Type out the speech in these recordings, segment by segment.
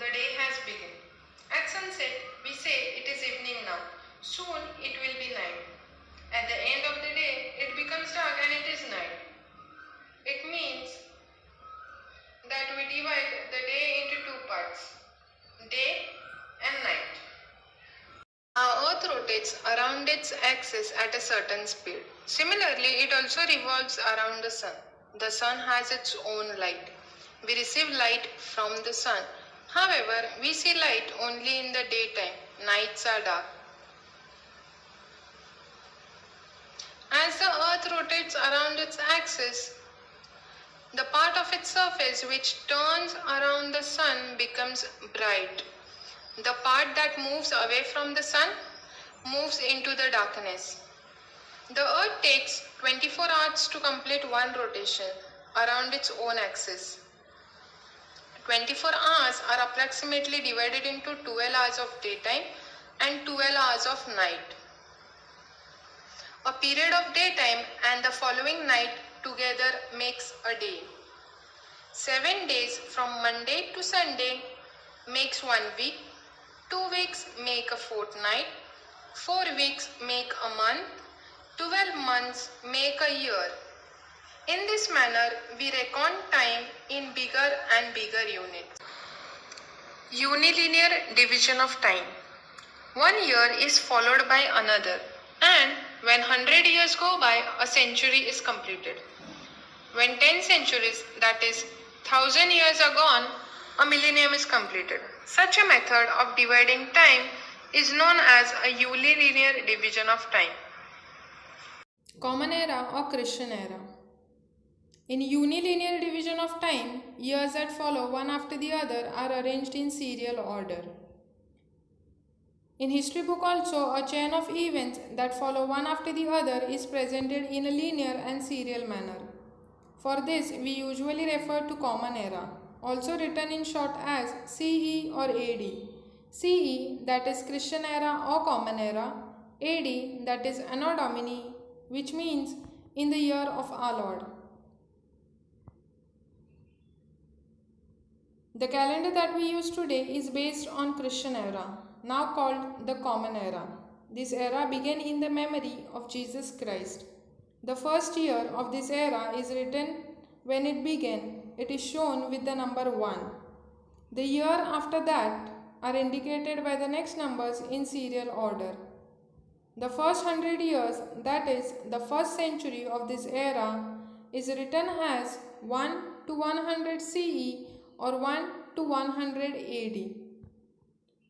the day has begun. At sunset, we say it is evening now. Soon it will be night. At the end of the day, it becomes dark and it is night. It means that we divide the day into two parts, day and night. Our Earth rotates around its axis at a certain speed. Similarly, it also revolves around the Sun. The Sun has its own light. We receive light from the Sun. However, we see light only in the daytime. Nights are dark. As the Earth rotates around its axis, the part of its surface which turns around the Sun becomes bright. The part that moves away from the Sun moves into the darkness. The Earth takes 24 hours to complete one rotation around its own axis. 24 hours are approximately divided into 12 hours of daytime and 12 hours of night. A period of daytime and the following night together makes a day. 7 days from Monday to Sunday makes 1 week. 2 weeks make a fortnight. 4 weeks make a month. 12 months make a year. In this manner, we reckon time in bigger and bigger units. Unilinear division of time. 1 year is followed by another, and when 100 years go by, a century is completed. When 10 centuries, that is 1000 years are gone, a millennium is completed. Such a method of dividing time is known as a unilinear division of time. Common Era or Christian Era. In unilinear division of time, years that follow one after the other are arranged in serial order. In history book also, a chain of events that follow one after the other is presented in a linear and serial manner. For this, we usually refer to Common Era, also written in short as CE or AD. CE, that is Christian Era or Common Era. AD, that is Anno Domini, which means in the year of our Lord. The calendar that we use today is based on Christian Era, now called the Common Era. This era began in the memory of Jesus Christ. The first year of this era is written when it began. It is shown with the number 1. The year after that are indicated by the next numbers in serial order. The first 100 years, that is the first century of this era, is written as 1 to 100 CE or 1 to 100 AD.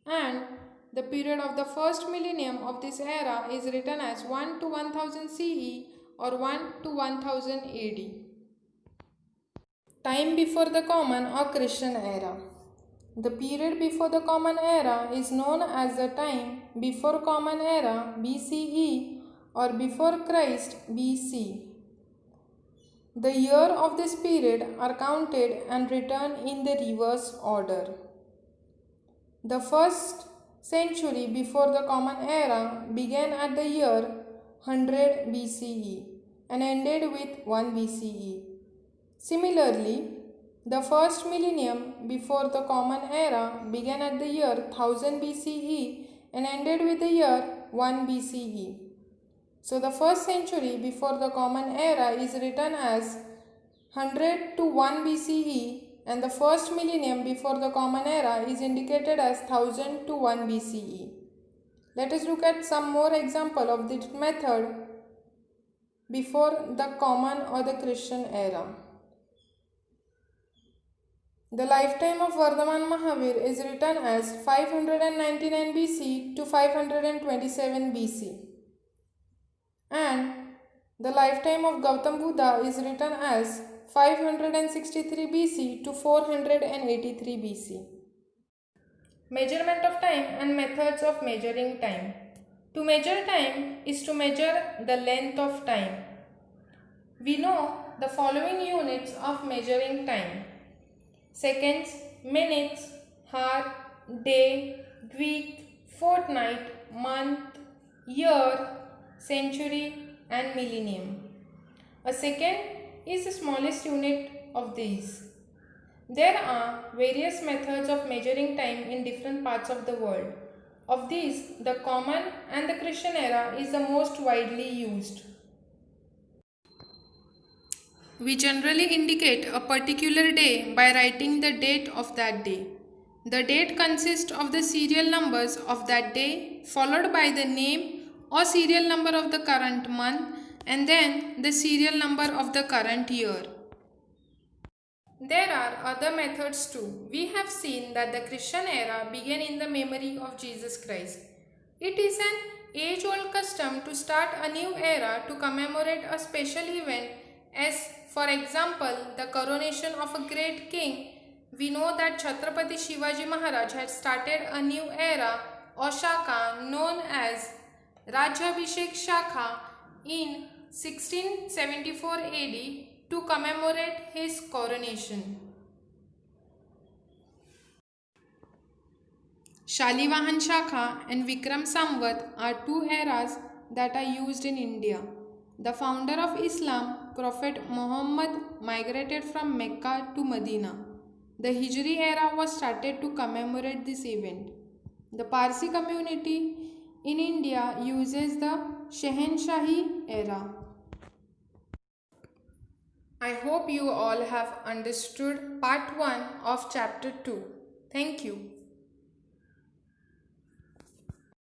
And the period of the first millennium of this era is written as 1 to 1000 CE or 1 to 1000 AD. Time before the Common or Christian Era. The period before the Common Era is known as the time before Common Era BCE or before Christ BC. The year of this period are counted and written in the reverse order. The first century before the Common Era began at the year 100 BCE and ended with 1 BCE. Similarly, the first millennium before the Common Era began at the year 1000 BCE and ended with the year 1 BCE. So the first century before the Common Era is written as 100 to 1 BCE and the first millennium before the Common Era is indicated as 1000 to 1 BCE. Let us look at some more example of this method before the Common or the Christian Era. The lifetime of Vardhaman Mahavir is written as 599 BC to 527 BC. And the lifetime of Gautam Buddha is written as 563 BC to 483 BC. Measurement of time and methods of measuring time. To measure time is to measure the length of time. We know the following units of measuring time: seconds, minutes, hour, day, week, fortnight, month, year, century and millennium. A second is the smallest unit of these. There are various methods of measuring time in different parts of the world. Of these, the Common and the Christian era is the most widely used. We generally indicate a particular day by writing the date of that day. The date consists of the serial numbers of that day, followed by the name or serial number of the current month, and then the serial number of the current year. There are other methods too. We have seen that the Christian era began in the memory of Jesus Christ. It is an age-old custom to start a new era to commemorate a special event, as for example the coronation of a great king. We know that Chhatrapati Shivaji Maharaj had started a new era or shaka known as Rajyabhishek Shaka in 1674 AD to commemorate his coronation. Shalivahan Shaka and Vikram Samvat are two eras that are used in India. The founder of Islam, Prophet Muhammad, migrated from Mecca to Medina. The Hijri era was started to commemorate this event. The Parsi community in India uses the Shahenshahi era. I hope you all have understood part 1 of chapter 2. Thank you.